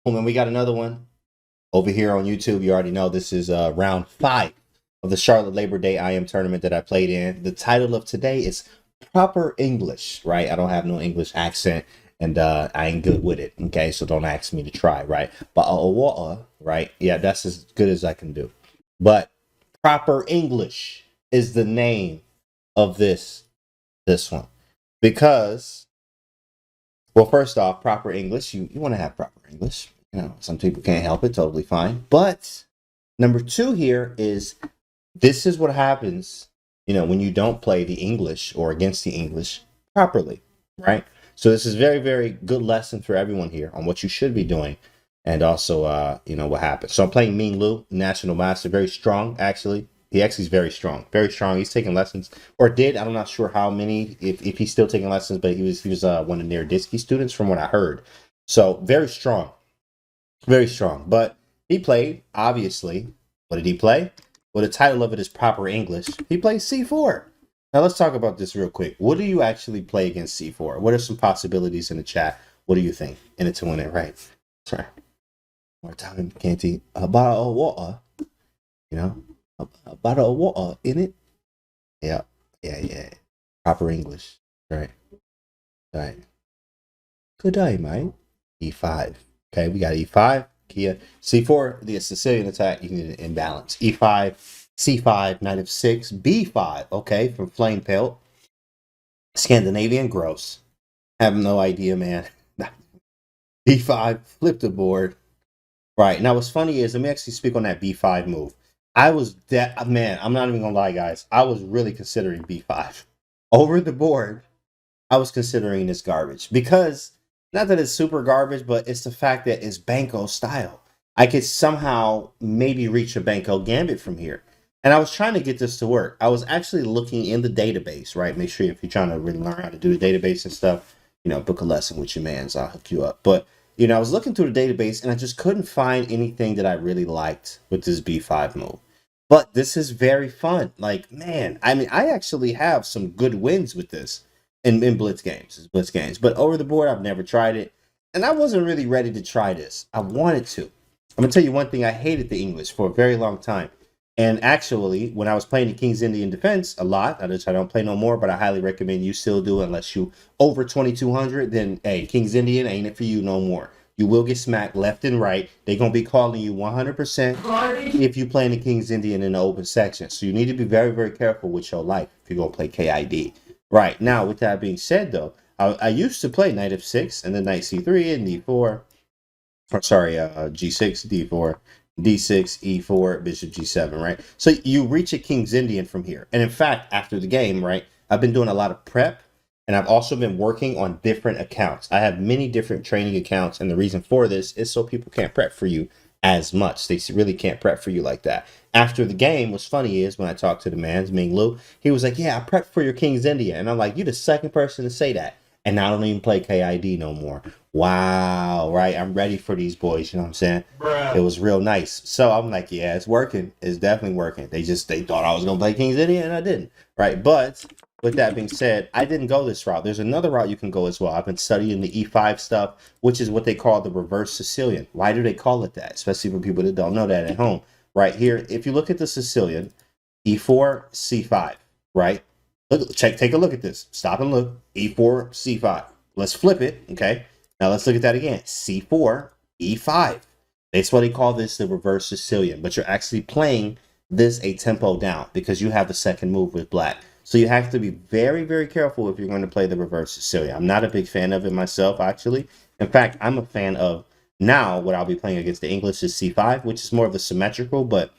And we got another one over here on YouTube. You already know this is round 5 of the Charlotte Labor Day IM tournament that I played in. The title of today is Proper English, right? I don't have no English accent, and I ain't good with it, okay? So don't ask me to try, right? But water, right? Yeah, that's as good as I can do. But Proper English is the name of this one. Because, well, first off, proper English, you want to have proper English. You know, some people can't help it, totally fine. But number 2 here is this is what happens, you know, when you don't play the English or against the English properly, right? So this is very, very good lesson for everyone here on what you should be doing, and also, you know, what happens. So I'm playing Ming Lu, National Master, very strong, actually. He actually is very strong, very strong. He's taking lessons, or did. I'm not sure how many, if he's still taking lessons, but he was one of their Disky students from what I heard. So very strong, very strong. But he played, obviously. What did he play? Well, the title of it is Proper English. He plays C4. Now let's talk about this real quick. What do you actually play against C4? What are some possibilities in the chat? What do you think? In it to win it, right? Sorry. More time, Canty. A bottle of water. You know? A bottle of water in it. Yeah. Proper English. Right. Good day, mate. E5. Okay, we got E5. Kia. C4, the Sicilian attack, you need an imbalance. E5, C5, knight of 6, B5, okay, from Flame Pelt. Scandinavian, gross. Have no idea, man. B5, flip the board. Right, now what's funny is, let me actually speak on that B5 move. I was, man, I'm not even gonna lie, guys. I was really considering B5. Over the board, I was considering this garbage. Because, not that it's super garbage, but it's the fact that it's Banco style. I could somehow maybe reach a Banco gambit from here. And I was trying to get this to work. I was actually looking in the database, right? Make sure if you're trying to really learn how to do the database and stuff, you know, book a lesson with your mans, I'll hook you up. But, you know, I was looking through the database and I just couldn't find anything that I really liked with this B5 move. But this is very fun. Like, man, I mean, I actually have some good wins with this in blitz games. But over the board, I've never tried it. And I wasn't really ready to try this. I wanted to. I'm going to tell you one thing. I hated the English for a very long time. And actually, when I was playing the King's Indian Defense a lot, I don't play no more, but I highly recommend you still do it unless you over 2,200, then, hey, King's Indian ain't it for you no more. You will get smacked left and right. They're going to be calling you 100% if you play in the King's Indian in the open section. So you need to be very, very careful with your life if you're going to play KID. Right, now, with that being said, though, I used to play knight of 6 and then knight c3 and d4. Or, sorry, g6, d4, d6, e4, bishop g7, right? So you reach a King's Indian from here. And in fact, after the game, right, I've been doing a lot of prep, and I've also been working on different accounts. I have many different training accounts, and the reason for this is so people can't prep for you as much. They really can't prep for you like that. After the game, what's funny is when I talked to the man's Ming Lu, he was like, yeah, I prepped for your King's India. And I'm like, you're the second person to say that. And I don't even play KID no more. Wow, right? I'm ready for these boys, you know what I'm saying? Bruh. It was real nice. So I'm like, yeah, it's working. It's definitely working. They thought I was going to play King's India, and I didn't, right? But with that being said, I didn't go this route. There's another route you can go as well. I've been studying the E5 stuff, which is what they call the reverse Sicilian. Why do they call it that? Especially for people that don't know that at home. Right here, if you look at the Sicilian, E4, C5, right? Look, take a look at this. Stop and look. E4, C5. Let's flip it, okay? Now let's look at that again. C4, E5. That's why they call this the reverse Sicilian. But you're actually playing this a tempo down because you have the second move with black. So you have to be very, very careful if you're going to play the reverse Sicilian. I'm not a big fan of it myself, actually. In fact, I'm a fan of now what I'll be playing against the English is C5, which is more of the symmetrical, but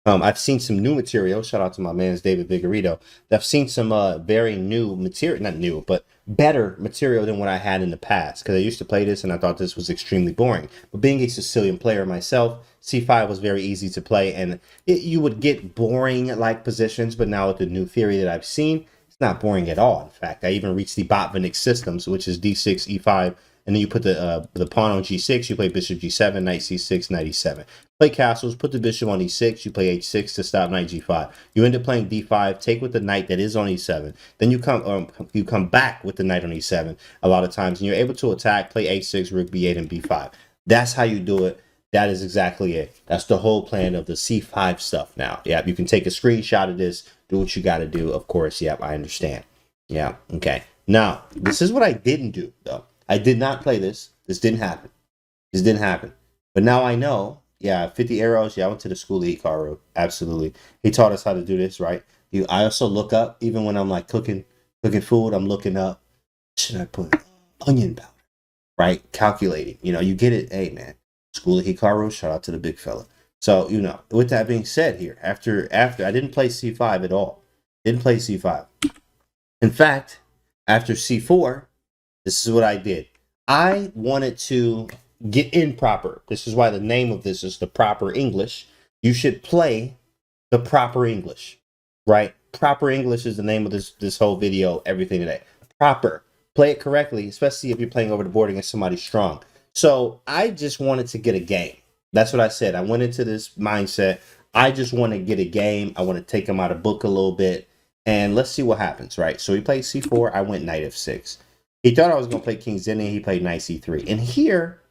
I've seen some new material. Shout out to my man, David Vigorito. I've seen some very new material, not new, but better material than what I had in the past. Because I used to play this and I thought this was extremely boring. But being a Sicilian player myself, C5 was very easy to play. And you would get boring-like positions. But now with the new theory that I've seen, it's not boring at all. In fact, I even reached the Botvinnik systems, which is D6, E5, and then you put the pawn on G6, you play bishop G7, knight C6, knight E7. Play castles, put the bishop on E6, you play H6 to stop knight G5. You end up playing D5, take with the knight that is on E7. Then you come back with the knight on E7 a lot of times, and you're able to attack, play H6, rook B8, and B5. That's how you do it. That is exactly it. That's the whole plan of the C5 stuff now. Yeah, you can take a screenshot of this, do what you got to do. Of course, yep, I understand. Yeah, okay. Now, this is what I didn't do, though. I did not play this. This didn't happen. This didn't happen. But now I know, yeah, 50 arrows. Yeah, I went to the school of KYLO. Absolutely. He taught us how to do this, right? I also look up, even when I'm like cooking food, I'm looking up, should I put onion powder? Right? Calculating. You get it. Hey, man. School of Hikaru, shout out to the big fella. So, with that being said here, after I didn't play C5 at all. Didn't play C5. In fact, after C4, this is what I did. I wanted to get in proper. This is why the name of this is the proper English. You should play the proper English, right? Proper English is the name of this whole video, everything today. Proper. Play it correctly, especially if you're playing over the board against somebody strong. So I just wanted to get a game. That's what I said. I went into this mindset. I just want to get a game. I want to take him out of book a little bit. And let's see what happens, right? So he played C4. I went knight f6. He thought I was going to play king z. He played knight c3. And here,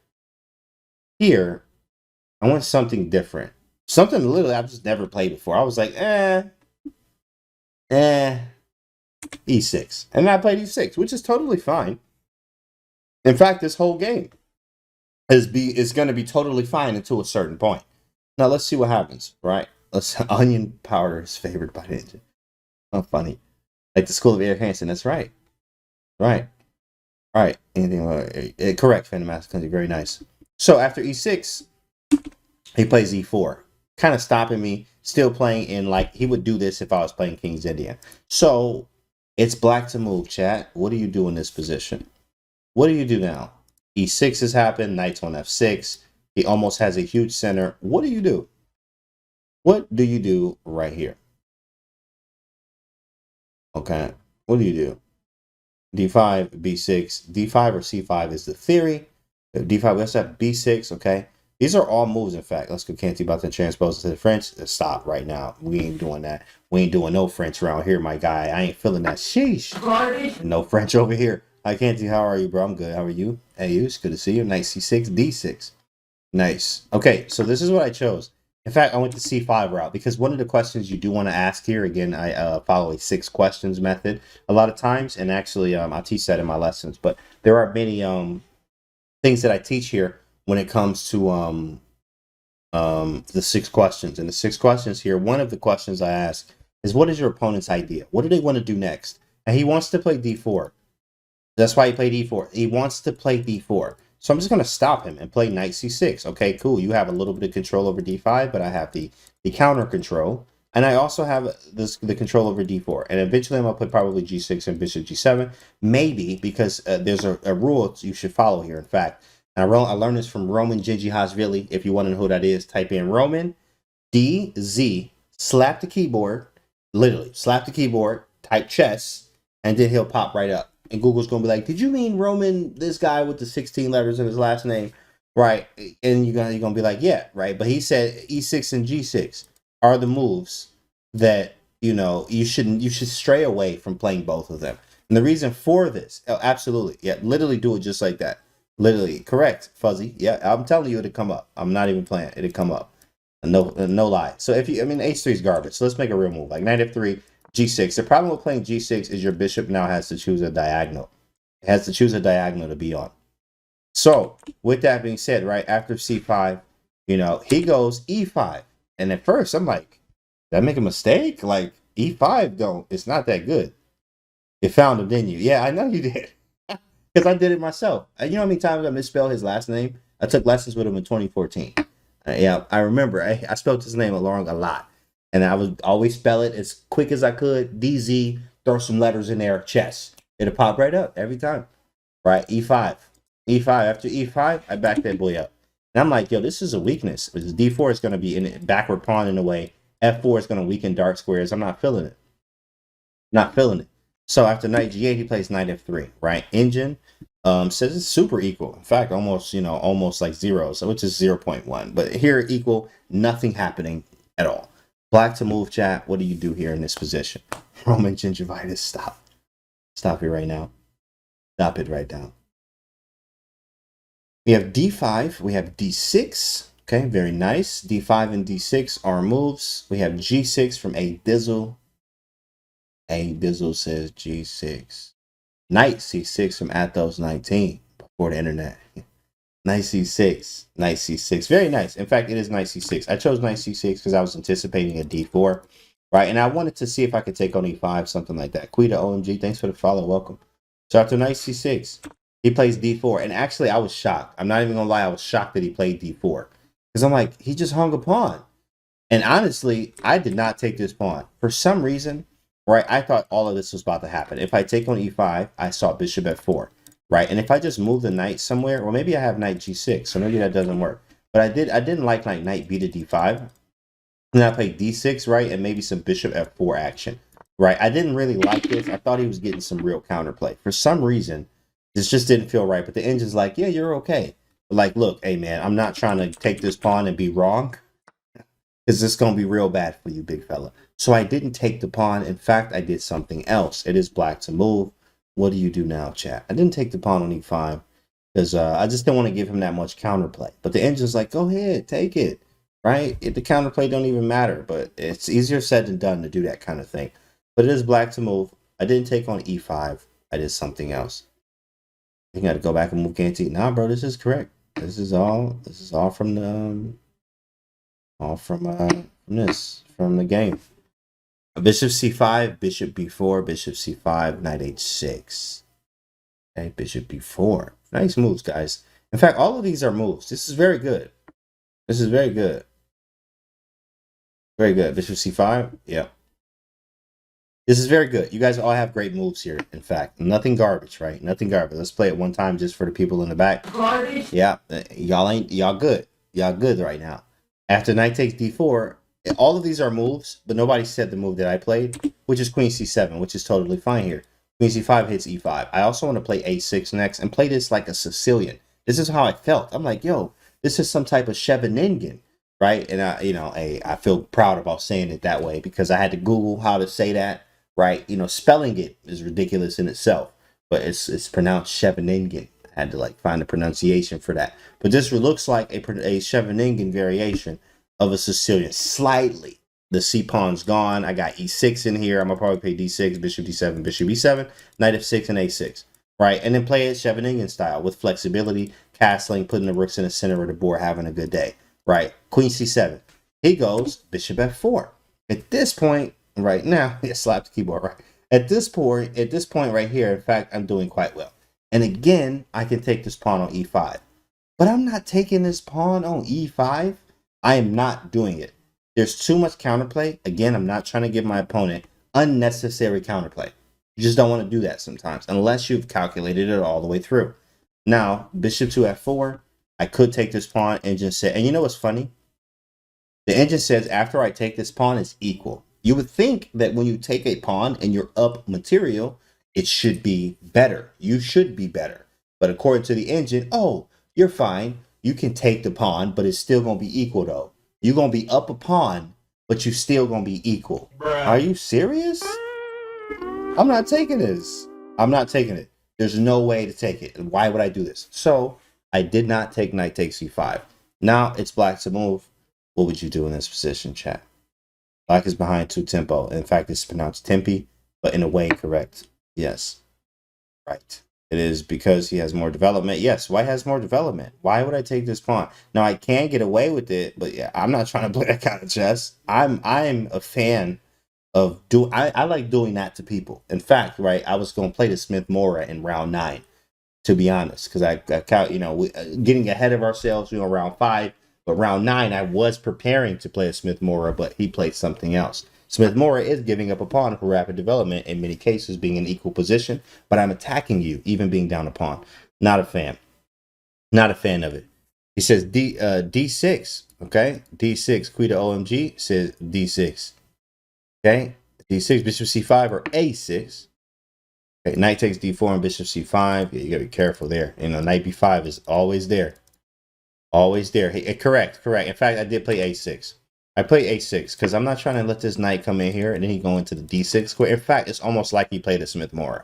I want something different. Something literally I've just never played before. I was like, e6. And I played e6, which is totally fine. In fact, this whole game is going to be totally fine until a certain point. Now, let's see what happens, right? Onion powder is favored by the engine. Oh, funny. Like the school of Eric Hansen. That's right. Right. All right. Anything correct, Phantom Master Country. Very nice. So after e6, he plays e4. Kind of stopping me. Still playing in like he would do this if I was playing King's India. So it's black to move, chat. What do you do in this position? What do you do now? E6 has happened. Knight's on f6. He almost has a huge center. What do you do? What do you do right here? Okay. What do you do? D5, B6, D5 or C5 is the theory. D5, we also have B6, okay? These are all moves, in fact. Let's go Canty about to transpose to the French. Stop right now. We ain't doing that. We ain't doing no French around here, my guy. I ain't feeling that. Sheesh. No French over here. Hi, Canty. How are you, bro? I'm good. How are you? Hey, it's good to see you. Nice. C6, D6. Nice. Okay, so this is what I chose. In fact, I went the C5 route because one of the questions you do want to ask here, again, I follow a 6 questions method a lot of times, and actually I teach that in my lessons, but there are many things that I teach here when it comes to the 6 questions. And the 6 questions here, one of the questions I ask is, what is your opponent's idea? What do they want to do next? And he wants to play D4. That's why he played E4. He wants to play D4. So I'm just going to stop him and play knight c6. Okay, cool. You have a little bit of control over d5, but I have the counter control. And I also have the control over d4. And eventually I'm going to play probably g6 and bishop g7. Maybe, because there's a rule you should follow here. In fact, and I learned this from Roman Gingi. If you want to know who that is, type in Roman DZ, slap the keyboard, literally slap the keyboard, type chess, and then he'll pop right up. And Google's going to be like, did you mean Roman, this guy with the 16 letters in his last name? Right. And you're going to be like, yeah, right. But he said E6 and G6 are the moves that, you should stray away from playing both of them. And the reason for this, absolutely. Yeah, literally do it just like that. Literally. Correct, Fuzzy. Yeah, I'm telling you it'll come up. I'm not even playing. It'll come up. No lie. So H3 is garbage. So let's make a real move. Like knight f3. G6. The problem with playing G6 is your bishop now has to choose a diagonal. It has to choose a diagonal to be on. So, with that being said, right after C5, he goes E5. And at first, I'm like, did I make a mistake? Like, E5 it's not that good. You found him, didn't you? Yeah, I know you did. Because I did it myself. You know how many times I misspelled his last name? I took lessons with him in 2014. Yeah, I remember. I spelled his name along a lot. And I would always spell it as quick as I could. DZ, throw some letters in there, chess. It'll pop right up every time. Right? E5. E5. After E5, I back that boy up. And I'm like, yo, this is a weakness. Because D4 is going to be in it, backward pawn in a way. F4 is going to weaken dark squares. I'm not feeling it. Not feeling it. So after knight G8, he plays knight F3. Right? Engine says it's super equal. In fact, almost like 0. So which is 0.1. But here, equal, nothing happening at all. Black to move, chat. What do you do here in this position? Roman gingivitis, stop. Stop it right now. Stop it right now. We have d5, we have d6. Okay, very nice. d5 and d6 are moves. We have g6 from A Dizzle. A Dizzle says g6. Knight c6 from Athos19 before the internet. Knight c6, knight c6, very nice. In fact, it is knight c6. I chose knight c6 because I was anticipating a d4, right? And I wanted to see if I could take on e5, something like that. KYLO OMG, thanks for the follow, welcome. So after knight c6, he plays d4, and actually I was shocked. I'm not even gonna lie, I was shocked that he played d4 because I'm like, he just hung a pawn. And honestly, I did not take this pawn for some reason, right? I thought all of this was about to happen. If I take on e5, I saw bishop f4. Right, and if I just move the knight somewhere, or maybe I have knight g6, so maybe that doesn't work. But I didn't like knight b to d5. And I played d6, right, and maybe some bishop f4 action. Right, I didn't really like this. I thought he was getting some real counterplay. For some reason, this just didn't feel right. But the engine's like, yeah, you're okay. But like, look, hey man, I'm not trying to take this pawn and be wrong, because it's gonna be real bad for you, big fella. So I didn't take the pawn. In fact, I did something else. It is black to move. What do you do now, chat? I didn't take the pawn on e5 because I just didn't want to give him that much counterplay. But the engine's like, go ahead, take it, right? The counterplay don't even matter, but it's easier said than done to do that kind of thing. But it is black to move. I didn't take on e5. I did something else. You got to go back and move Canty. Nah, bro, this is correct. This is all from the from the game. Bishop c5, bishop b4, bishop c5, knight h6. Okay, bishop b4. Nice moves, guys. In fact, all of these are moves. This is very good. This is very good. Very good. Bishop c5. Yep. This is very good. You guys all have great moves here. In fact, nothing garbage, right? Nothing garbage. Let's play it one time just for the people in the back. Garbage. Yeah, y'all good. Y'all good right now. After knight takes d4, all of these are moves, but nobody said the move that I played, which is queen c7, which is totally fine here. Queen c5 hits e5. I also want to play a6 next and play this like a Sicilian. This is how I felt. I'm like, yo, this is some type of Scheveningen, right? And I feel proud about saying it that way because I had to Google how to say that, right? Spelling it is ridiculous in itself, but it's pronounced Scheveningen. I had to like find the pronunciation for that. But this looks like a Scheveningen variation of a Sicilian. Slightly. The c pawn's gone. I got e6 in here. I'm gonna probably play d6, bishop d7, bishop e7, knight f6, and a6, right? And then play it Scheveningen style with flexibility, castling, putting the rooks in the center of the board, having a good day, right? Queen c7. He goes bishop f4. At this point, right now, yeah, slap the keyboard, right? At this point right here, in fact, I'm doing quite well. And again, I can take this pawn on e5, but I'm not taking this pawn on e5. I am not doing it. There's too much counterplay. Again, I'm not trying to give my opponent unnecessary counterplay. You just don't want to do that sometimes, unless you've calculated it all the way through. Now, bishop to f4, I could take this pawn and just say, and you know what's funny? The engine says after I take this pawn, it's equal. You would think that when you take a pawn and you're up material, it should be better. You should be better. But according to the engine, oh, you're fine. You can take the pawn, but it's still going to be equal, though. You're going to be up a pawn, but you're still going to be equal. Bruh. Are you serious? I'm not taking this. I'm not taking it. There's no way to take it. Why would I do this? So I did not take knight takes c5. Now it's black to move. What would you do in this position, chat? Black is behind 2 tempo. In fact, it's pronounced tempi, but in a way correct. Yes. Right. It is because he has more development. Yes, white has more development. Why would I take this pawn? Now I can get away with it, but yeah, I'm not trying to play that kind of chess. I'm a fan of I like doing that to people. In fact, right, I was going to play the Smith-Morra in round 9, to be honest, because I count, getting ahead of ourselves, round 5, but round 9 I was preparing to play a Smith-Morra, but he played something else. Smith-Morra is giving up a pawn for rapid development, in many cases being in equal position, but I'm attacking you, even being down a pawn. Not a fan. Not a fan of it. He says D6, okay? D6, KYLO OMG says D6. Okay? D6, bishop C5 or A6. Okay, knight takes D4 and bishop C5. Yeah, you gotta be careful there. Knight B5 is always there. Always there. Hey, correct. In fact, I did play A6. I play a6 because I'm not trying to let this knight come in here and then he go into the d6 square. In fact, it's almost like he played a Smith-Morra.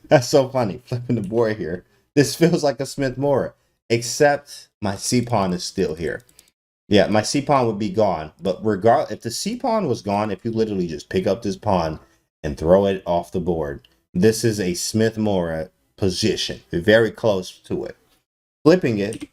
That's so funny, flipping the board here. This feels like a Smith Mora, except my C pawn is still here. Yeah, my C pawn would be gone. But if the C pawn was gone, if you literally just pick up this pawn and throw it off the board, this is a Smith Mora position. Very close to it. Flipping it,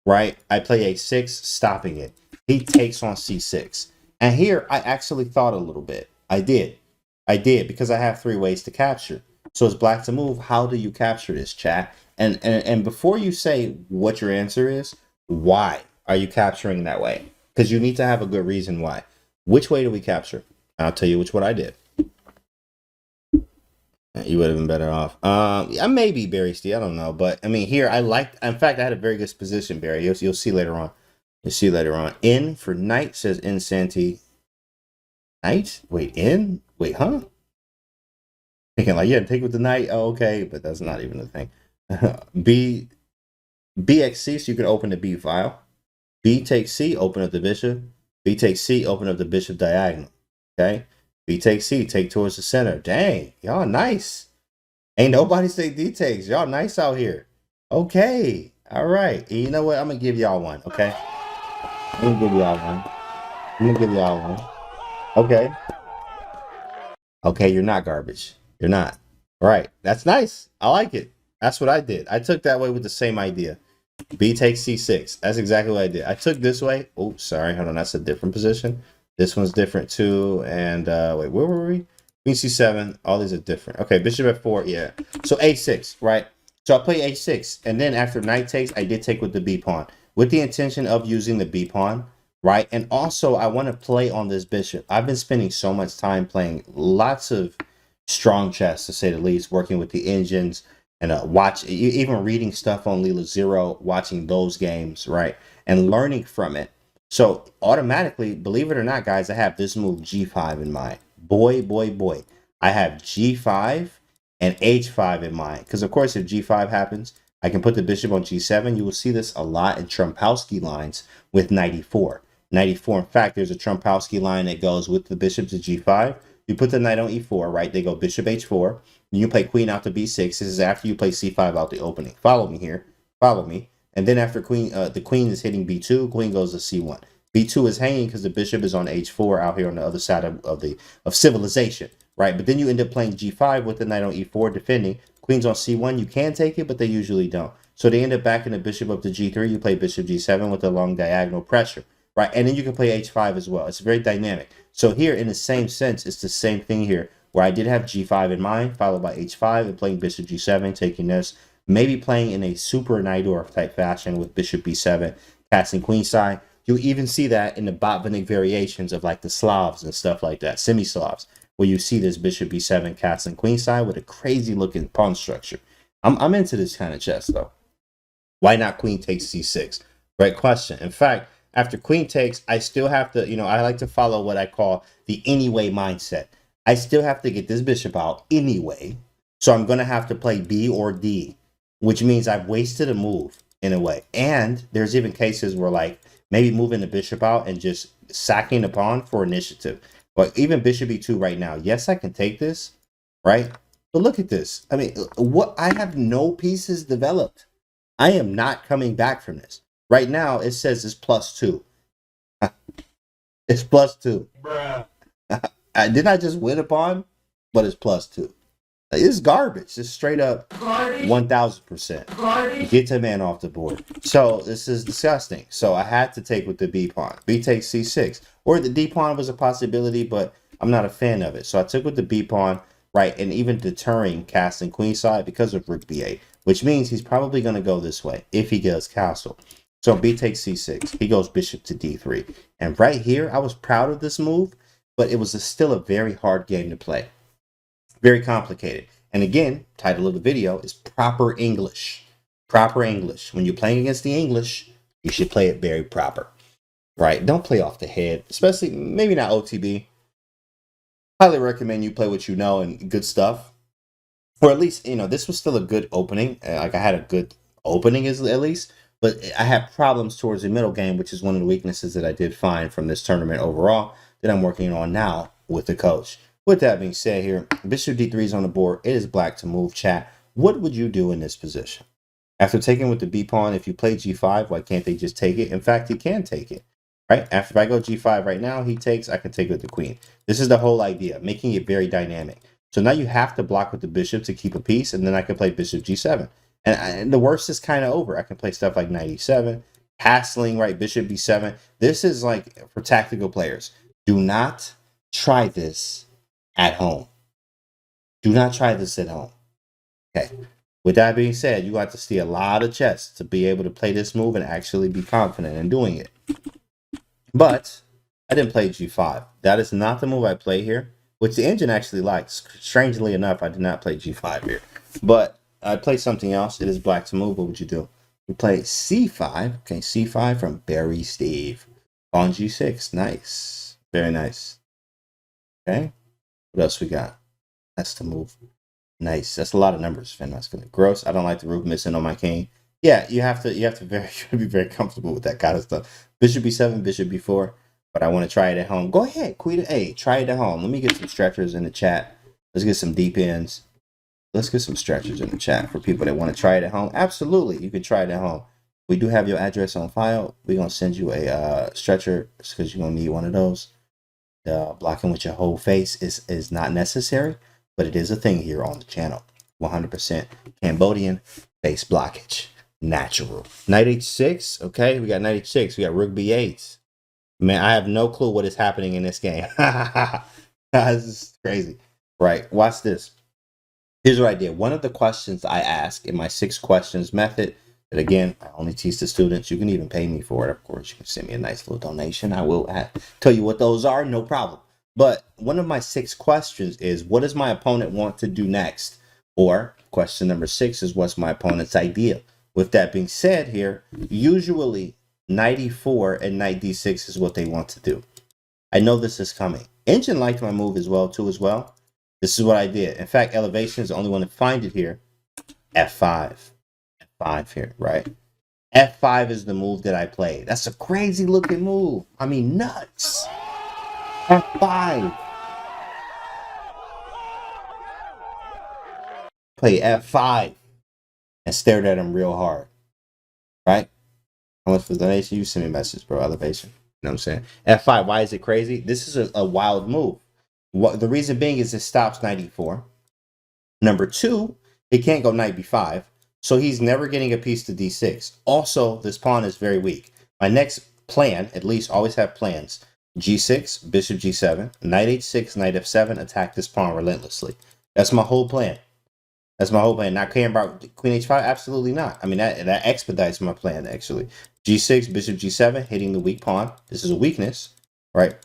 right? I play a6, stopping it. He takes on c6. And here I actually thought a little bit. I did because I have 3 ways to capture. So it's black to move. How do you capture this, chat? And before you say what your answer is, why are you capturing that way? Because you need to have a good reason why. Which way do we capture? I'll tell you which one I did. You would have been better off. Maybe Barry Steve. I don't know, but I mean, here I liked. In fact, I had a very good position, Barry. You'll see later on. You'll see later on. In for knight says in Santi. Knight? Wait, in? Wait, huh? Thinking like, yeah, take with the knight. Oh, okay, but that's not even a thing. BXC, so you can open the B file. B takes C, open up the bishop. B takes C, open up the bishop diagonal. Okay. B takes C, take towards the center. Dang, y'all nice. Ain't nobody say D takes. Y'all nice out here. Okay. All right. And you know what? I'm going to give y'all one. Okay. I'm going to give y'all one. Okay. Okay, you're not garbage. You're not. All right. That's nice. I like it. That's what I did. I took that way with the same idea. B takes C6. That's exactly what I did. I took this way. Oh, sorry. Hold on. That's a different position. This one's different too. And wait, where were we? Queen C7. All these are different. Okay, bishop F4. Yeah. So A6, right? So I play A6. And then after knight takes, I did take with the B pawn with the intention of using the B pawn, right? And also, I want to play on this bishop. I've been spending so much time playing lots of strong chess, to say the least, working with the engines and even reading stuff on Lila Zero, watching those games, right? And learning from it. So automatically, believe it or not, guys, I have this move G5 in mind. Boy. I have G5 and H5 in mind. Because, of course, if G5 happens, I can put the bishop on G7. You will see this a lot in Trumpowski lines with knight E4. Knight E4, in fact, there's a Trumpowski line that goes with the bishop to G5. You put the knight on E4, right? They go bishop H4. You play queen out to B6. This is after you play C5 out the opening. Follow me here. Follow me. And then after the queen is hitting B2, queen goes to C1. B2 is hanging because the bishop is on H4 out here on the other side of civilization, right? But then you end up playing G5 with the knight on E4 defending. Queen's on C1. You can take it, but they usually don't. So they end up backing the bishop up to G3. You play bishop G7 with a long diagonal pressure, right? And then you can play H5 as well. It's very dynamic. So here, in the same sense, it's the same thing here, where I did have G5 in mind, followed by H5 and playing bishop G7, taking this. Maybe playing in a super Najdorf type fashion with bishop B7, passing queenside. You'll even see that in the Botvinnik variations of like the Slavs and stuff like that, semi-Slavs, where you see this bishop B7 casting queenside with a crazy looking pawn structure. I'm into this kind of chess though. Why not queen takes C6? Great question. In fact, after queen takes, I still have to, I like to follow what I call the anyway mindset. I still have to get this bishop out anyway. So I'm going to have to play B or D, which means I've wasted a move in a way. And there's even cases where like maybe moving the bishop out and just sacking the pawn for initiative. But even bishop E2 right now, yes, I can take this, right? But look at this. I mean, I have no pieces developed. I am not coming back from this. Right now, it says it's +2. It's +2. Bruh. Didn't I just win a pawn? But it's +2. It's garbage. It's straight up 1000%. Get the man off the board. So this is disgusting. So I had to take with the B pawn. B takes C6. Or the D pawn was a possibility, but I'm not a fan of it. So I took with the B pawn, right? And even deterring casting queenside because of rook B8, which means he's probably going to go this way if he does castle. So B takes C6. He goes bishop to D3. And right here, I was proud of this move, but it was still a very hard game to play. Very complicated. And again, title of the video is proper English. Proper English. When you're playing against the English, you should play it very proper. Right? Don't play off the head, especially maybe not OTB. Highly recommend you play what you know and good stuff. Or at least, this was still a good opening. Like I had a good opening at least. But I had problems towards the middle game, which is one of the weaknesses that I did find from this tournament overall that I'm working on now with the coach. With that being said here, bishop D3 is on the board. It is black to move, chat. What would you do in this position? After taking with the b pawn, if you play g5, why can't they just take it? In fact, he can take it, right? After if I go g5 right now, he takes, I can take with the queen. This is the whole idea, making it very dynamic. So now you have to block with the bishop to keep a piece, and then I can play bishop g7. And the worst is kind of over. I can play stuff like knight e7, castling, right? Bishop b7. This is like for tactical players. Do not try this at home. Do not try this at home. Okay. With that being said, you got to see a lot of chess to be able to play this move and actually be confident in doing it. But I didn't play g5. That is not the move I play here, which the engine actually likes. Strangely enough, I did not play g5 here. But I played something else. It is black to move. What would you do? You play c5. Okay, c5 from Barry Steve. On g6. Nice. Very nice. Okay. What else we got? That's the move. Nice. That's a lot of numbers, Finn. That's gonna gross. I don't like the rook missing on my king. Yeah, you have to be very comfortable with that kind of stuff. Bishop b7, bishop b4. But I want to try it at home. Go ahead, Queen A. Try it at home. Let me get some stretchers in the chat. Let's get some deep ends. Let's get some stretchers in the chat for people that want to try it at home. Absolutely, you can try it at home. We do have your address on file. We're gonna send you a stretcher because you're gonna need one of those. Blocking with your whole face is not necessary, but it is a thing here on the channel. 100% Cambodian face blockage, natural. Knight h6. Okay, we got knight h6. We got rook b8. Man, I have no clue what is happening in this game. This is crazy. Right, watch this. Here's what I did. One of the questions I ask in my 6 questions method, that again, I only teach the students. You can even pay me for it. Of course, you can send me a nice little donation. I will tell you what those are, no problem. But one of my 6 questions is, what does my opponent want to do next? Or question number 6 is, what's my opponent's idea? With that being said here, usually knight e4 and knight d6 is what they want to do. I know this is coming. Engine liked my move as well, This is what I did. In fact, Elevation is the only one to find it here. F5. F5 here, right? F5 is the move that I played. That's a crazy looking move. I mean, nuts. F5. Play F5 and stared at him real hard, right? How much for the donation? You send me a message, bro. Elevation. You know what I'm saying? F5. Why is it crazy? This is a wild move. What the reason being is it stops knight e4. Number 2, he can't go knight b5, so he's never getting a piece to d6. Also, this pawn is very weak. My next plan, at least always have plans, g6, bishop g7, knight h6, knight f7, attack this pawn relentlessly. That's my whole plan. That's my whole plan. Not caring about queen h5? Absolutely not. I mean, that expedites my plan, actually. g6, bishop g7, hitting the weak pawn. This is a weakness, right?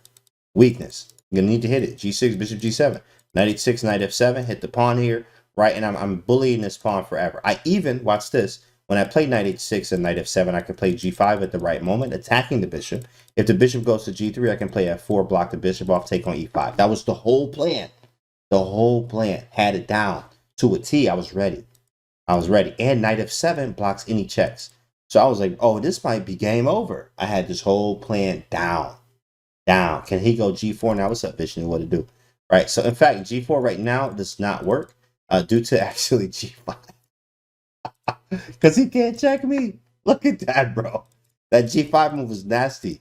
Weakness. You're going to need to hit it. g6, bishop g7. Knight h6, knight f7. Hit the pawn here, right? And I'm bullying this pawn forever. I even, watch this, when I play knight h6 and knight f7, I can play g5 at the right moment, attacking the bishop. If the bishop goes to g3, I can play f4, block the bishop off, take on e5. That was the whole plan. The whole plan. Had it down to a T. I was ready. I was ready. And knight f7 blocks any checks. So I was like, oh, this might be game over. I had this whole plan down. Can he go g4 now? What's up, Vishnu? What to do? Right. So in fact, g4 right now does not work due to actually g5 because he can't check me. Look at that, bro. That g5 move was nasty.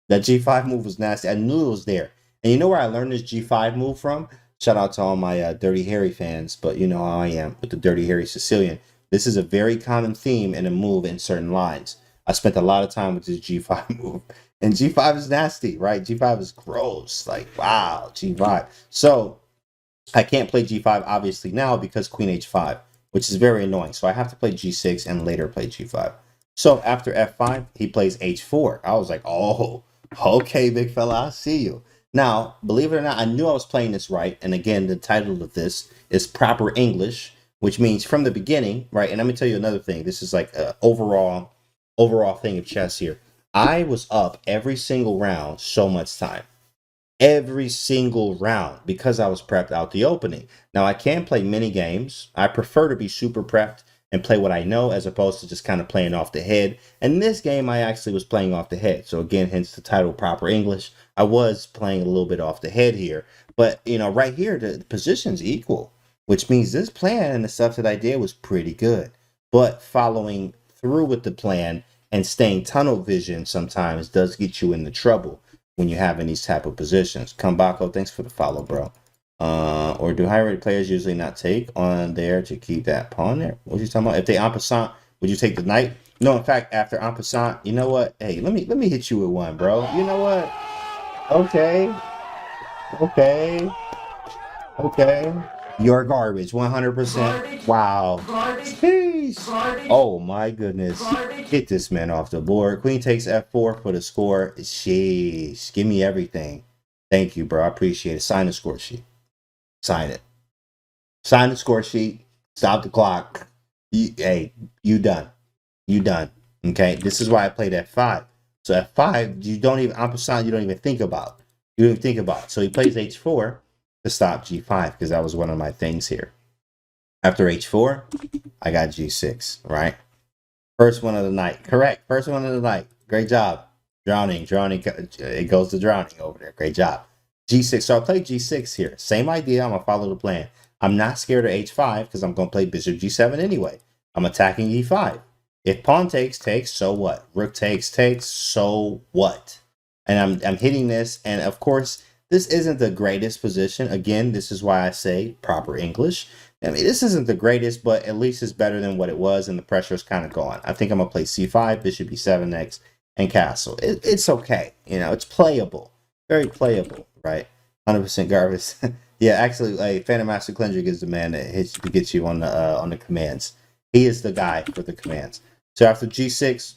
That g5 move was nasty. I knew it was there. And you know where I learned this g5 move from? Shout out to all my Dirty Harry fans, but you know how I am with the Dirty Harry Sicilian. This is a very common theme and a move in certain lines. I spent a lot of time with this g5 move. And g5 is nasty, right? G5 is gross. Like, wow, g5. So I can't play g5 obviously now because queen h5, which is very annoying. So I have to play g6 and later play g5. So after f5, he plays h4. I was like, oh, okay, big fella, I see you. Now, believe it or not, I knew I was playing this right. And again, the title of this is Proper English, which means from the beginning, right? And let me tell you another thing. This is like an overall thing of chess here. I was up every single round so much time. Every single round because I was prepped out the opening. Now, I can play mini games. I prefer to be super prepped and play what I know as opposed to just kind of playing off the head. And this game, I actually was playing off the head. So again, hence the title Proper English. I was playing a little bit off the head here. But, you know, right here, the position's equal, which means this plan and the stuff that I did was pretty good. but following through with the plan and staying tunnel vision sometimes does get you into trouble when you have in these type of positions. Kumbako, thanks for the follow, bro. Or do high-rated players usually not take on there to keep that pawn there? What are you talking about? If they en passant, would you take the knight? No, in fact, after en passant, you know what? Hey, let me hit you with one, bro. You know what? Okay. You're garbage, 100%. Wow. Peace. Oh my goodness. Get this man off the board. Queen takes f4 for the score. Sheesh. Give me everything. Thank you, bro. I appreciate it. Sign the score sheet. Sign it. Sign the score sheet. Stop the clock. Hey, you done. You done. Okay. This is why I played f5. So f5, you don't even, en passant, you don't even think about. You don't even think about it. So he plays h4 to stop g5 because that was one of my things here. After h4, I got g6, right? First one of the night. Correct. First one of the night. Great job. Drowning. It goes to drowning over there. Great job. g6. So I play g6 here. Same idea. I'm going to follow the plan. I'm not scared of h5 because I'm going to play bishop g7 anyway. I'm attacking e5. If pawn takes, so what? Rook takes, so what? And I'm hitting this. And of course, this isn't the greatest position. Again, this is why I say proper English. I mean, this isn't the greatest, but at least it's better than what it was, and the pressure is kind of gone. I think I'm going to play c5, bishop e7 next, and castle. It's okay. You know, it's playable. Very playable, right? 100% garbage. Yeah, actually, like, Phantom Master Cleansing is the man that gets you on the commands. He is the guy for the commands. So after g6,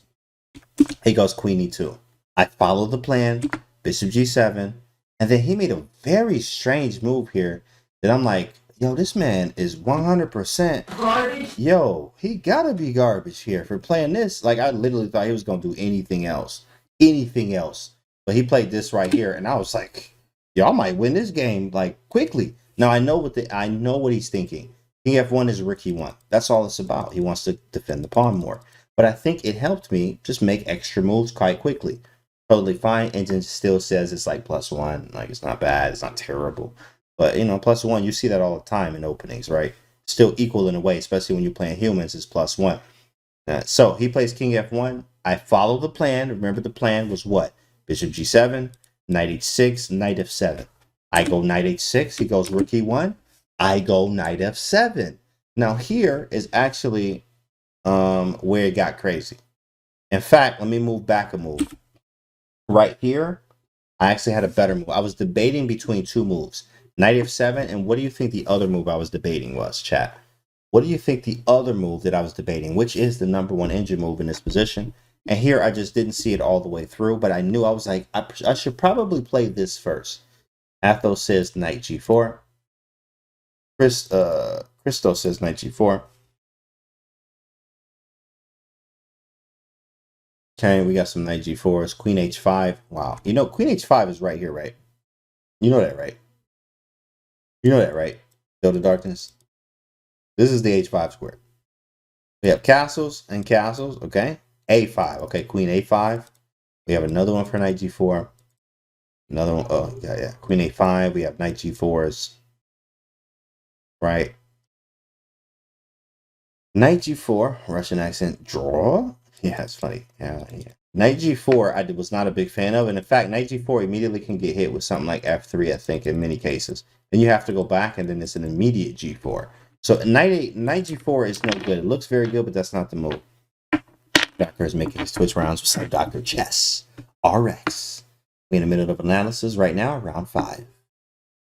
he goes queen e2. I follow the plan, bishop g7, and then he made a very strange move here that I'm like, yo, this man is 100% garbage. Yo, he gotta be garbage here for playing this. Like, I literally thought he was gonna do anything else. But he played this right here, and I was like, y'all might win this game like quickly. Now I know what he's thinking. King f1 is rook e1. That's all it's about. He wants to defend the pawn more. But I think it helped me just make extra moves quite quickly. Totally fine. Engine still says it's like +1. Like, it's not bad. It's not terrible. But, you know, +1, you see that all the time in openings, right? Still equal in a way, especially when you're playing humans, it's +1. So he plays king f1. I follow the plan. Remember, the plan was what? Bishop g7, knight h6, knight f7. I go knight h6. He goes rook e1. I go knight f7. Now here is actually where it got crazy. In fact, let me move back a move. Right here, I actually had a better move. I was debating between two moves. Knight f7, and what do you think the other move I was debating was, chat? What do you think the other move that I was debating, which is the #1 engine move in this position? And here, I just didn't see it all the way through, but I knew, I was like, I should probably play this first. Athos says knight g4. Christo says knight g4. Okay, we got some knight g4s. Queen h5. Wow. You know, queen h5 is right here, right? You know that, right? You know that, right? Go to darkness. This is the h5 square. We have castles and castles, okay? a5, okay, queen a5. We have another one for knight g4. Another one, oh, yeah. Queen a5, we have knight g4s. Right? Knight g4, Russian accent, draw? Yeah, it's funny. Yeah. Knight g4, I was not a big fan of. And in fact, knight g4 immediately can get hit with something like f3, I think, in many cases. Then you have to go back, and then it's an immediate g4. So knight g4 is no good. It looks very good, but that's not the move. Doctor is making his Twitch rounds with some Dr. Chess RX. We're in the middle of analysis right now, round 5.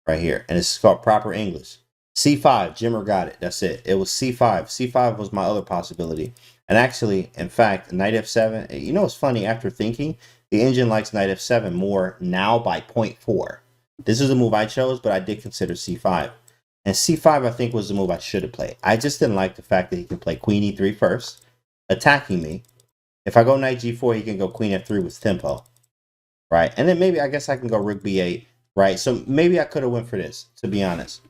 Right here. And it's called proper English. c5, Jimmer got it. That's it. It was c5. c5 was my other possibility. And actually, in fact, knight f7, you know, it's funny, after thinking, the engine likes knight f7 more now by 0.4. This is the move I chose, but I did consider c5. And c5, I think, was the move I should have played. I just didn't like the fact that he can play queen e3 first, attacking me. If I go knight g4, he can go queen f3 with tempo, right? And then maybe, I guess I can go rook b8, right? So maybe I could have went for this, to be honest.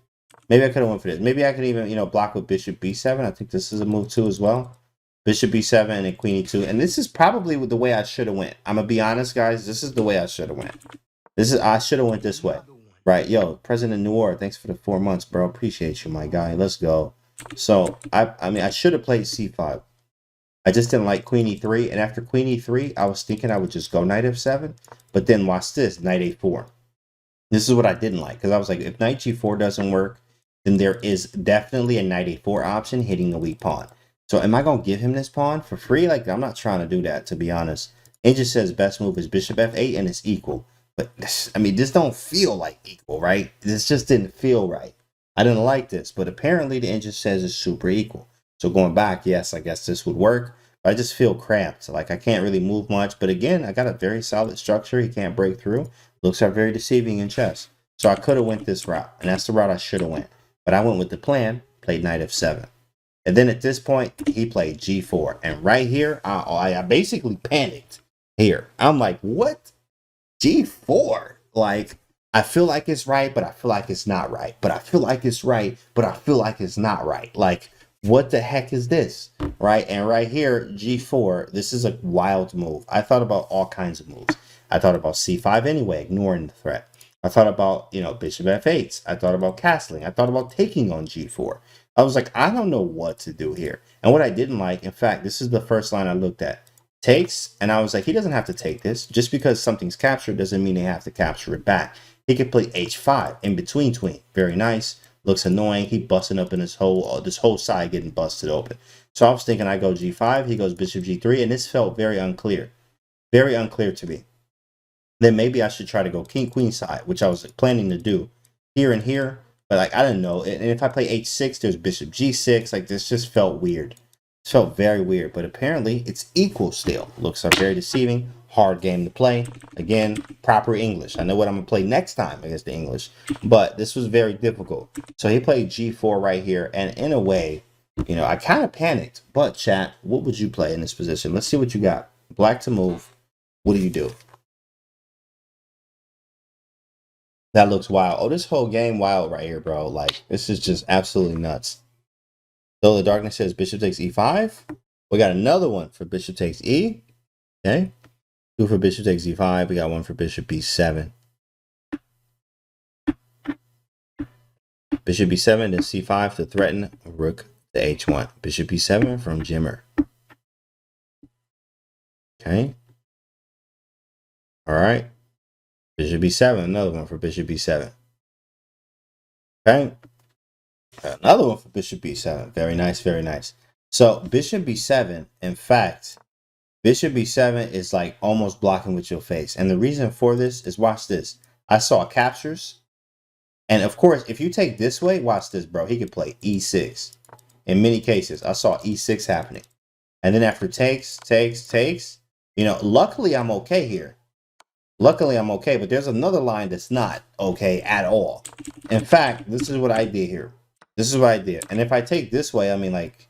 Maybe I could have went for this. Maybe I could even, you know, block with bishop b7. I think this is a move too as well. Bishop b7 and queen e2. And this is probably the way I should have went. I'm going to be honest, guys. This is the way I should have went. I should have went this way. Right. Yo, President Noor, thanks for the 4 months, bro. Appreciate you, my guy. Let's go. So I mean, I should have played c5. I just didn't like queen e3, and after queen e3, I was thinking I would just go knight f7, but then watch this, knight a4. This is what I didn't like, because I was like, if knight g4 doesn't work, then there is definitely a knight a4 option hitting the weak pawn. So am I going to give him this pawn for free? Like, I'm not trying to do that, to be honest. It just says best move is bishop f8, and it's equal. But, I mean, this don't feel like equal, right? This just didn't feel right. I didn't like this, but apparently the engine says it's super equal. So going back, yes, I guess this would work. But I just feel cramped. Like, I can't really move much. But again, I got a very solid structure. He can't break through. Looks are very deceiving in chess. So I could have went this route, and that's the route I should have went. But I went with the plan, played knight f7. And then at this point, he played g4. And right here, I basically panicked here. I'm like, what? G4? Like, I feel like it's right, but I feel like it's not right. But I feel like it's right, but I feel like it's not right. Like, what the heck is this? Right? And right here, G4, this is a wild move. I thought about all kinds of moves. I thought about C5 anyway, ignoring the threat. I thought about, you know, bishop F8. I thought about castling. I thought about taking on G4. I was like, I don't know what to do here. And what I didn't like, in fact, this is the first line I looked at. Takes, and I was like, he doesn't have to take this. Just because something's captured doesn't mean they have to capture it back. He could play H5 in between. Very nice. Looks annoying. He busting up in this whole side getting busted open. So I was thinking I go G5, he goes bishop G3, and this felt very unclear. Very unclear to me. Then maybe I should try to go king queen side, which I was planning to do here and here, but like I didn't know. And if I play H6, there's bishop G6. Like this just felt weird. It felt very weird, but apparently it's equal still. Looks are very deceiving. Hard game to play. Again, proper English. I know what I'm gonna play next time against the English, but this was very difficult. So he played G4 right here, and in a way, you know, I kind of panicked. But chat, what would you play in this position? Let's see what you got. Black to move. What do you do? That looks wild. Oh, this whole game wild right here, bro. Like, this is just absolutely nuts. Though the darkness says bishop takes e5. We got another one for bishop takes e. Okay. Two for bishop takes e5. We got one for bishop b7. Bishop b7 then c5 to threaten rook to h1. Bishop b7 from Jimmer. Okay. All right. Bishop b7. Another one for bishop b7. Okay. Another one for bishop b7. Very nice, very nice. So bishop b7, in fact, bishop b7 is like almost blocking with your face. And the reason for this is, watch this. I saw captures. And of course, if you take this way, watch this, bro. He could play e6. In many cases, I saw e6 happening. And then after takes, you know, luckily I'm okay here. Luckily I'm okay, but there's another line that's not okay at all. In fact, this is what I did here. This is what I did. And if I take this way, I mean, like,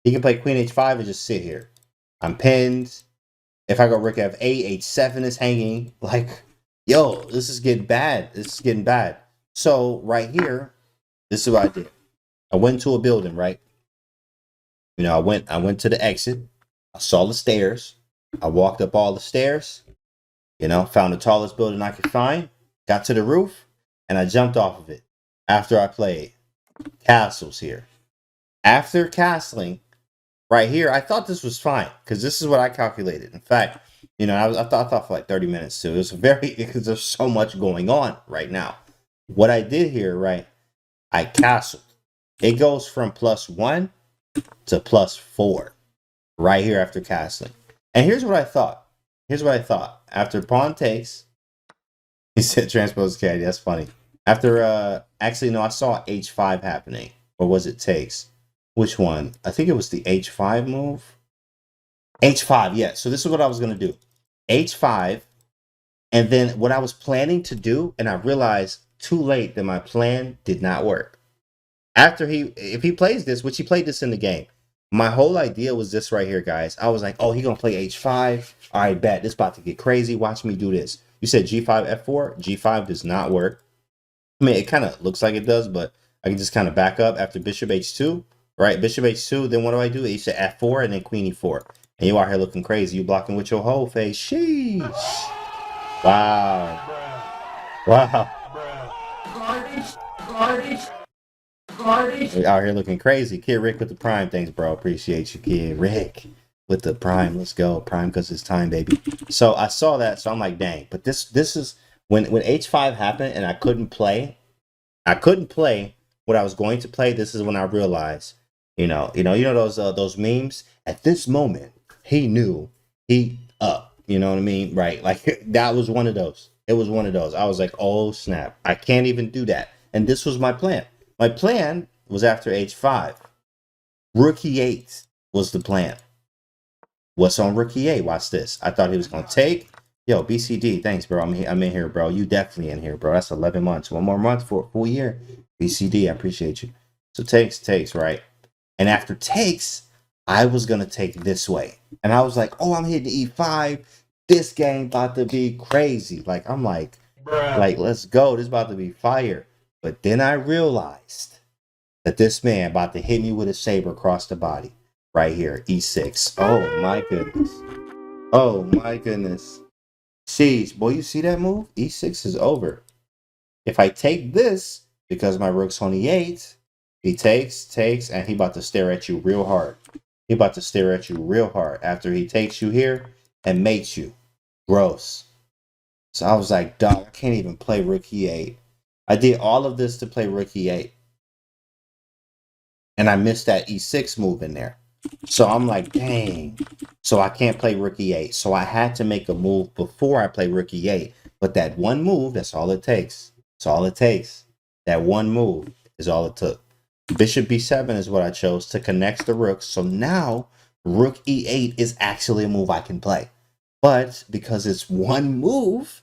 he can play queen h5 and just sit here. I'm pinned. If I go rook f8, h7 is hanging. Like, yo, this is getting bad. This is getting bad. So right here, this is what I did. I went to a building, right? You know, I went to the exit. I saw the stairs. I walked up all the stairs. You know, found the tallest building I could find. Got to the roof, and I jumped off of it. After I played castles here. After castling, right here, I thought this was fine because this is what I calculated. In fact, you know, I thought for like 30 minutes too. It was because there's so much going on right now. What I did here, right? I castled. It goes from +1 to +4 right here after castling. And here's what I thought. Here's what I thought. After pawn takes, he said transpose Canty. That's funny. After actually no, I saw h5 happening, or was it takes? Which one? I think it was the h5 move. H5, yeah. So this is what I was gonna do. H5, and then what I was planning to do, and I realized too late that my plan did not work. After if he plays this, which he played this in the game, my whole idea was this right here, guys. I was like, oh, he gonna play h5. All right, bet this about to get crazy. Watch me do this. You said g5, f4. G5 does not work. I mean, it kind of looks like it does, but I can just kind of back up after bishop h2, right? Bishop h2, then what do? You said f4 and then queen e4. And you out here looking crazy. You blocking with your whole face. Sheesh. Wow. Wow. We out here looking crazy. Kid Rick with the prime. Thanks, bro. Appreciate you, Kid Rick with the prime. Let's go. Prime because it's time, baby. So I saw that. So I'm like, dang. But this is when H5 happened and I couldn't play. I couldn't play what I was going to play. This is when I realized, you know those memes. At this moment, he knew he up. You know what I mean? Right? Like that was one of those. It was one of those. I was like, oh snap! I can't even do that. And this was my plan. My plan was after H5. Rook E8 was the plan. What's on Rook E8? Watch this. I thought he was gonna take. Yo, BCD, thanks, bro. I'm in here, bro. You definitely in here, bro. That's 11 months. One more month for a full year. BCD, I appreciate you. So takes, right? And after takes, I was gonna take this way. And I was like, oh, I'm hitting E5. This game about to be crazy. Like, I'm like, let's go. This about to be fire. But then I realized that this man about to hit me with a saber across the body. Right here, E6. Oh my goodness. Oh my goodness. Jeez, boy, you see that move? E6 is over. If I take this, because my rook's on E8, he takes, and he about to stare at you real hard. He about to stare at you real hard after he takes you here and mates you. Gross. So I was like, dog, I can't even play rook E8. I did all of this to play rook E8. And I missed that E6 move in there. So I'm like, dang. So I can't play rook E8. So I had to make a move before I play rook E8. But that one move, that's all it takes. That's all it takes. That one move is all it took. Bishop B7 is what I chose to connect the rooks. So now rook E8 is actually a move I can play. But because it's one move,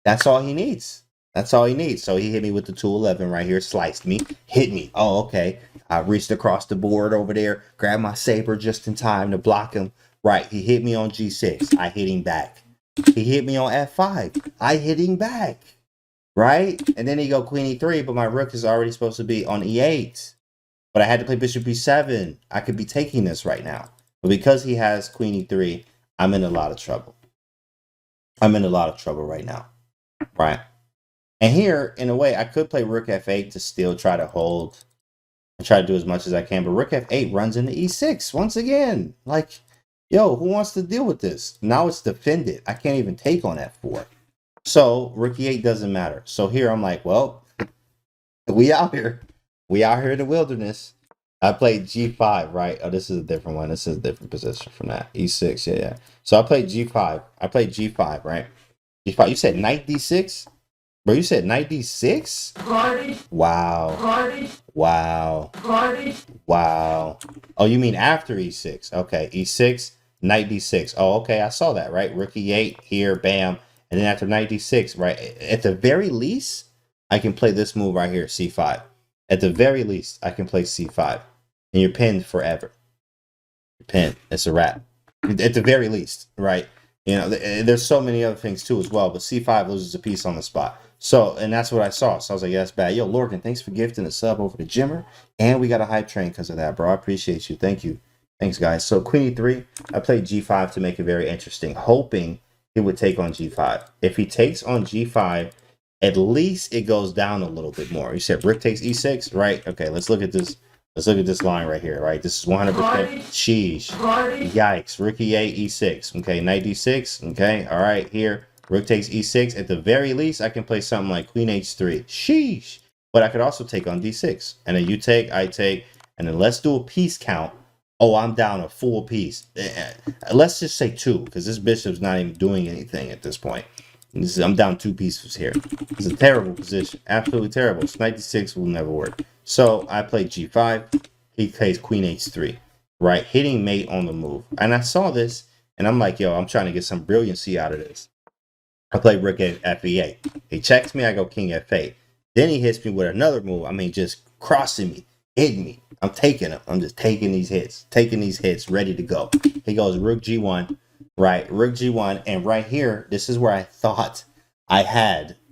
that's all he needs. That's all he needs. So he hit me with the 211 right here, sliced me, hit me. Oh, okay. I reached across the board over there, grabbed my saber just in time to block him. Right, he hit me on G6. I hit him back. He hit me on F5. I hit him back. Right? And then he go Queen E3, but my rook is already supposed to be on E8. But I had to play Bishop B7. I could be taking this right now. But because he has Queen E3, I'm in a lot of trouble. I'm in a lot of trouble right now. Right? And here, in a way, I could play Rook F8 to still try to hold and try to do as much as I can. But Rook F8 runs into E6 once again. Like, yo, who wants to deal with this? Now it's defended. I can't even take on F4. So Rook E8 doesn't matter. So here I'm like, well, we out here. We out here in the wilderness. I played G5, right? Oh, this is a different one. This is a different position from that. E6, yeah. So I played G5. I played G5, right? G5. You said knight D6? Bro, you said knight D6? Wow. Wow. Wow. Oh, you mean after E6? Okay, E6, knight D6. Oh, okay, I saw that, right? Rook E8 here, bam. And then after knight D6, right? At the very least, I can play this move right here, C5. At the very least, I can play C5. And you're pinned forever. You're pinned. It's a wrap. At the very least, right? You know, there's so many other things too as well, but C5 loses a piece on the spot. So, and that's what I saw. So I was like, yeah, that's bad. Yo, Lorgan, thanks for gifting a sub over to Jimmer. And we got a hype train because of that, bro. I appreciate you. Thank you. Thanks, guys. So Queen E3, I played G5 to make it very interesting, hoping he would take on G5. If he takes on G5, at least it goes down a little bit more. You said Rook takes E6, right? Okay, let's look at this. Let's look at this line right here, right? This is 100%. Sheesh. Yikes. Rook E8, E6. Okay, knight D6. Okay, all right, here. Rook takes E6. At the very least, I can play something like Queen H3. Sheesh. But I could also take on D6. And then you take, I take. And then let's do a piece count. Oh, I'm down a full piece. Let's just say 2, because this bishop's not even doing anything at this point. I'm down 2 pieces here. It's a terrible position. Absolutely terrible. So knight D6 will never work. So I played G5. He plays Queen H3. Right? Hitting mate on the move. And I saw this, and I'm like, yo, I'm trying to get some brilliancy out of this. I play Rook F8. He checks me, I go King F8. Then he hits me with another move. I mean, just crossing me, hitting me. I'm taking him. I'm just taking these hits, ready to go. He goes Rook G1, right? Rook G1, and right here, this is where I thought I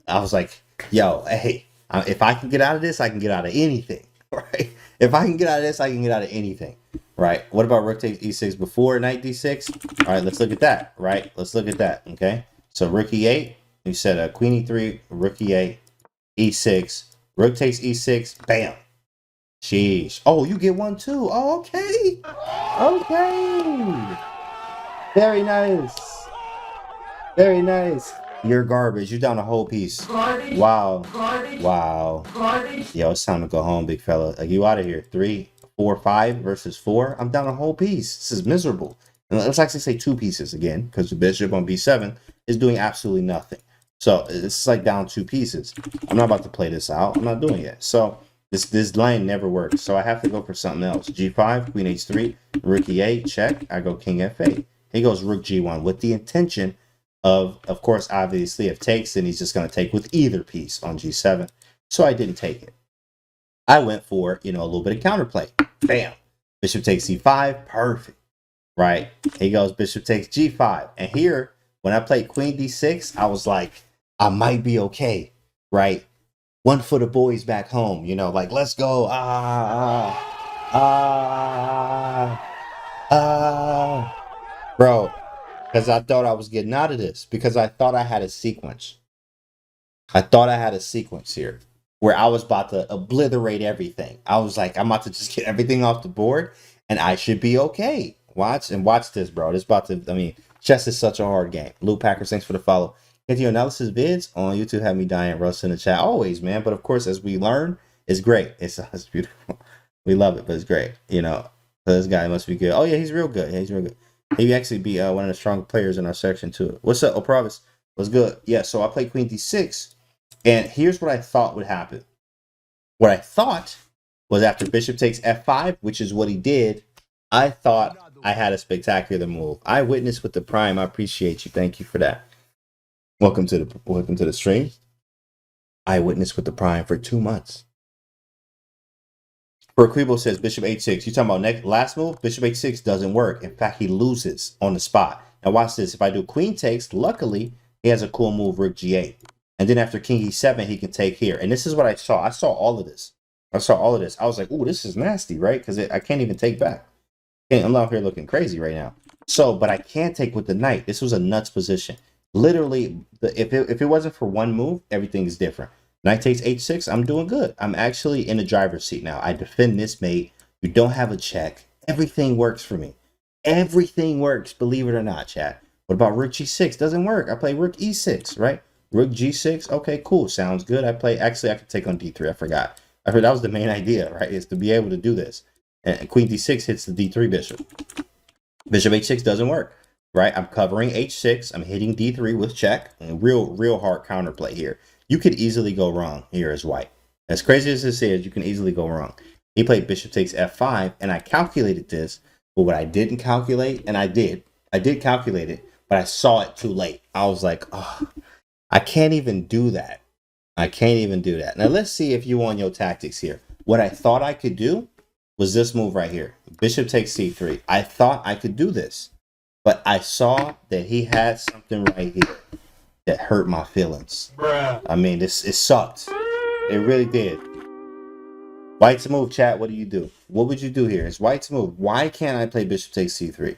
was like, yo, hey, if I can get out of this, I can get out of anything, right? If I can get out of this, I can get out of anything, right? What about Rook takes E6 before knight D6? All right, let's look at that, right? Let's look at that, okay? So Rook E8, you said Queen E3, Rook E8, E6, Rook takes E6, bam. Sheesh. Oh, you get one too. Oh, okay. Okay. Very nice. Very nice. You're garbage. You down a whole piece. Wow. Wow. Yo, it's time to go home, big fella. Like, you out of here. 3, 4, 5 versus 4. I'm down a whole piece. This is miserable. And let's actually say 2 pieces again, because the bishop on b7 is doing absolutely nothing. So it's like down 2 pieces. I'm not about to play this out. I'm not doing it. So this line never works. So I have to go for something else. G5, queen h3, rook e8, check. I go king f8. He goes rook g1 with the intention of course, obviously, if takes, then he's just going to take with either piece on g7. So I didn't take it. I went for, a little bit of counterplay. Bam. Bishop takes c5. Perfect. Right? He goes bishop takes g5. And here, when I played queen d6, I was like, I might be okay. Right? One for the boys back home. Like, let's go. Bro. Because I thought I was getting out of this. Because I thought I had a sequence. I thought I had a sequence here where I was about to obliterate everything. I was like, I'm about to just get everything off the board and I should be okay. Watch this, bro. This about to, chess is such a hard game. Lou Packers, thanks for the follow. Canty analysis vids on YouTube have me dying. Russ in the chat. Always, man. But of course, as we learn, it's great. It's beautiful. We love it, but it's great. So this guy must be good. Oh, yeah, he's real good. Yeah, he's real good. He'd actually be one of the strong players in our section, too. What's up, Opravis? What's good? Yeah, so I played queen d6. And here's what I thought would happen. What I thought was after bishop takes f5, which is what he did, I thought I had a spectacular move. I witnessed with the prime. I appreciate you. Thank you for that. Welcome to the stream. I witnessed with the prime for 2 months. Perquibo says bishop h6. You talking about last move? Bishop h6 doesn't work. In fact, he loses on the spot. Now watch this. If I do queen takes, luckily he has a cool move, rook g8. And then after king e7, he can take here. And this is what I saw. I saw all of this. I was like, ooh, this is nasty, right? Because I can't even take back. I'm out here looking crazy right now. So, but I can't take with the knight. This was a nuts position. Literally, if it wasn't for one move, everything is different. Knight takes h6, I'm doing good. I'm actually in the driver's seat now. I defend this mate. You don't have a check. Everything works for me. Everything works, believe it or not, chat. What about rook g6? Doesn't work. I play rook e6, right? Rook g6. Okay, cool. Sounds good. I could take on d3. I forgot. I heard that was the main idea, right? Is to be able to do this. And queen d6 hits the d3 bishop. Bishop h6 doesn't work, right? I'm covering h6. I'm hitting d3 with check. And real hard counterplay here. You could easily go wrong here as white. As crazy as this is, you can easily go wrong. He played bishop takes f5, and I calculated this. But what I didn't calculate, and I did calculate it, but I saw it too late. I was like, oh, I can't even do that. I can't even do that. Now, let's see if you on your tactics here. What I thought I could do was this move right here. Bishop takes c3. I thought I could do this, but I saw that he had something right here that hurt my feelings. Bruh. It sucked. It really did. White's move, chat. What do you do? What would you do here? It's white's move. Why can't I play bishop takes c3?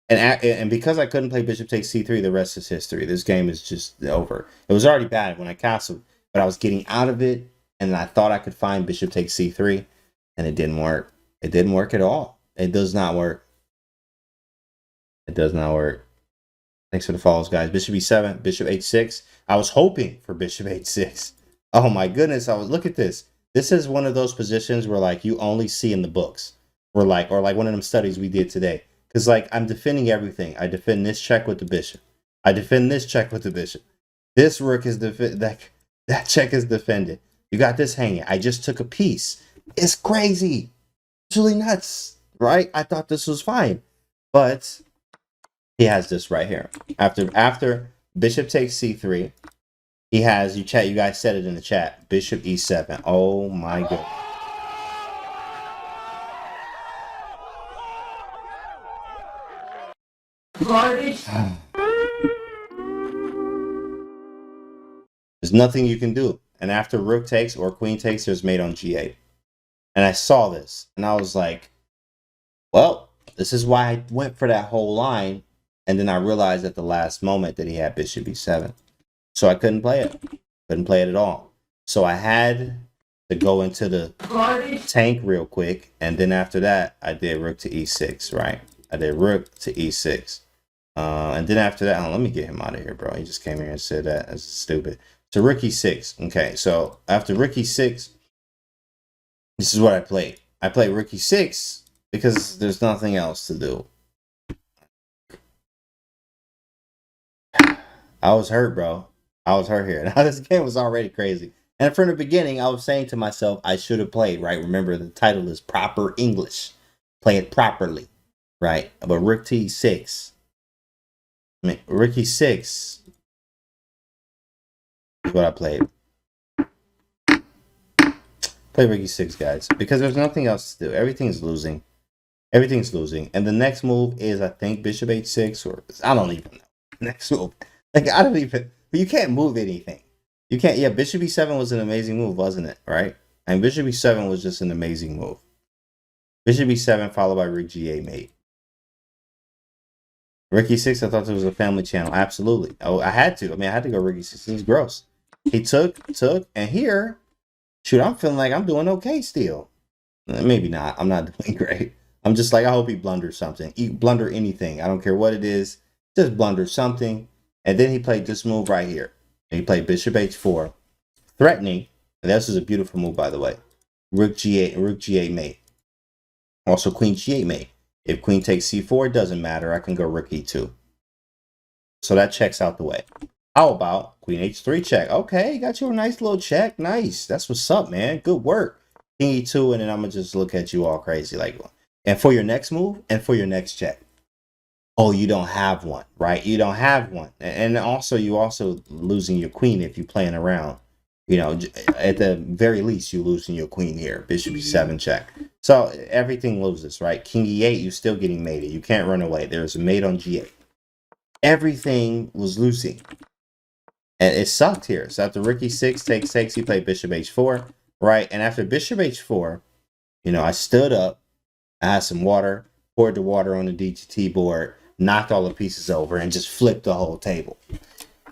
And because I couldn't play bishop takes c3, the rest is history. This game is just over. It was already bad when I castled, but I was getting out of it, and I thought I could find bishop takes c3, and it didn't work. It didn't work at all. It does not work. It does not work. Thanks for the follows, guys. Bishop e7, bishop h6. I was hoping for bishop h6. Oh my goodness! Look at this. This is one of those positions where like you only see in the books, or like one of them studies we did today. Because like I'm defending everything. I defend this check with the bishop. I defend this check with the bishop. This rook is that check is defended. You got this hanging. I just took a piece. It's crazy. It's really nuts, right? I thought this was fine, but he has this right here. After bishop takes c3, he has, you guys said it in the chat, bishop e7. Oh my god. There's nothing you can do. And after rook takes or queen takes, there's mate on g8. And I saw this and I was like, well, this is why I went for that whole line. And then I realized at the last moment that he had bishop e7. So I couldn't play it. Couldn't play it at all. So I had to go into the tank real quick. And then after that, I did rook to e6, right? I did rook to e6. And then after that, let me get him out of here, bro. He just came here and said that. That's stupid. So rook e6. Okay, so after rook e6, this is what I played. I played rook e6 because there's nothing else to do. I was hurt, bro. I was hurt here. Now this game was already crazy. And from the beginning, I was saying to myself, I should have played, right? Remember, the title is Proper English. Play it properly, right? But rook to e6. I mean, rook e6 is what I played. Play rook e6, guys, because there's nothing else to do. Everything's losing. Everything's losing. And the next move is, I think, bishop h6, or I don't even know. Next move. Like, I don't even, but you can't move anything. You can't, yeah, bishop e7 was an amazing move, wasn't it? Right? And bishop e7 was just an amazing move. Bishop e7 followed by rook g8 mate. Rook e6, I thought it was a family channel. Absolutely. Oh, I had to. I mean, I had to go rook e6. This is gross. He took, and here, shoot, I'm feeling like I'm doing okay still. Maybe not. I'm not doing great. I'm just like, I hope he blunders something. He blunder anything. I don't care what it is. Just blunder something. And then he played this move right here. And he played bishop h4, threatening. And this is a beautiful move, by the way. Rook g8 and rook g8 mate. Also queen g8 mate. If queen takes c4, it doesn't matter. I can go rook e2. So that checks out the way. How about queen h3 check? Okay, got you a nice little check. Nice. That's what's up, man. Good work. King e2, and then I'm going to just look at you all crazy. Like, and for your next move, and for your next check. Oh, you don't have one, right? You don't have one. And also, you also losing your queen if you're playing around. You know, at the very least, you're losing your queen here. Bishop e7 check. So everything loses, right? King e8, you're still getting mated. You can't run away. There's a mate on g8. Everything was losing. And it sucked here. So after rook e6 takes, he played bishop h4, right? And after bishop h4, you know, I stood up. I had some water, poured the water on the DGT board, knocked all the pieces over, and just flipped the whole table.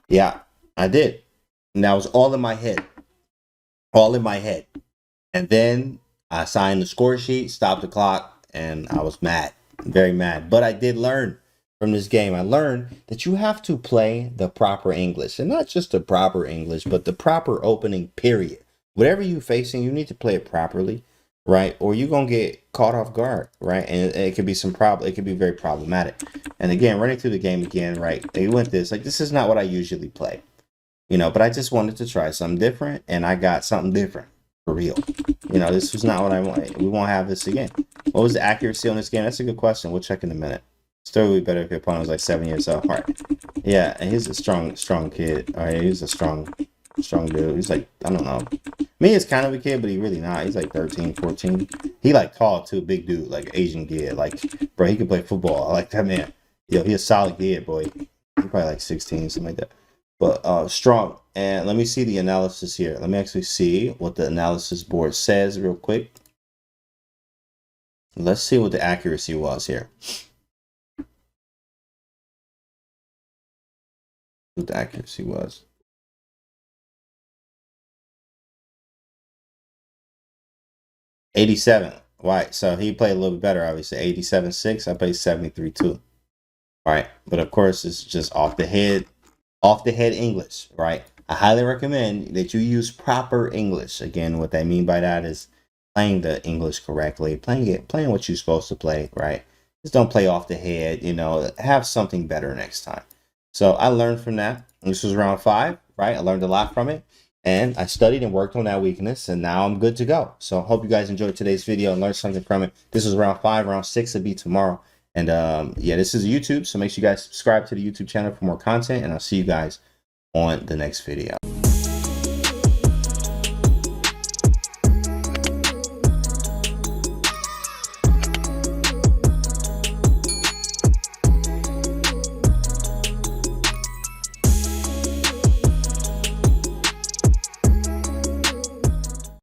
Yeah, I did. And that was all in my head. All in my head. And then I signed the score sheet, stopped the clock, and I was mad. Very mad. But I did learn from this game. I learned that you have to play the proper English. And not just the proper English, but the proper opening period. Whatever you're facing, you need to play it properly. Right, or you're gonna get caught off guard, right? And it could be it could be very problematic. And again, running through the game again, right? They went this is not what I usually play, you know. But I just wanted to try something different, and I got something different for real. You know, this was not what I wanted. We won't have this again. What was the accuracy on this game? That's a good question. We'll check in a minute. Still would be better if your opponent was like 7 years old. All right, yeah, and he's a strong kid. All right, he's a strong dude. He's like, I don't know. Me is kind of a kid, but he really not. He's like 13, 14. He like tall too, big dude, like Asian kid. Like, bro, he can play football. I like that man. Yo, he a solid kid, boy. He probably like 16, something like that. But strong. And let me see the analysis here. Let me actually see what the analysis board says real quick. Let's see what the accuracy was here. What the accuracy was. $87. Right, so he played a little bit better, obviously. 87.6. I played 73.2. Right, but of course it's just off the head English. Right, I highly recommend that you use proper English. Again, what I mean by that is playing the English correctly, playing what you're supposed to play. Right, just don't play off the head. You know, have something better next time. So I learned from that. This was round 5. Right, I learned a lot from it. And I studied and worked on that weakness, and now I'm good to go. So I hope you guys enjoyed today's video and learned something from it. This is round 5. Round 6 will be tomorrow. And yeah, this is YouTube, so make sure you guys subscribe to the YouTube channel for more content, and I'll see you guys on the next video.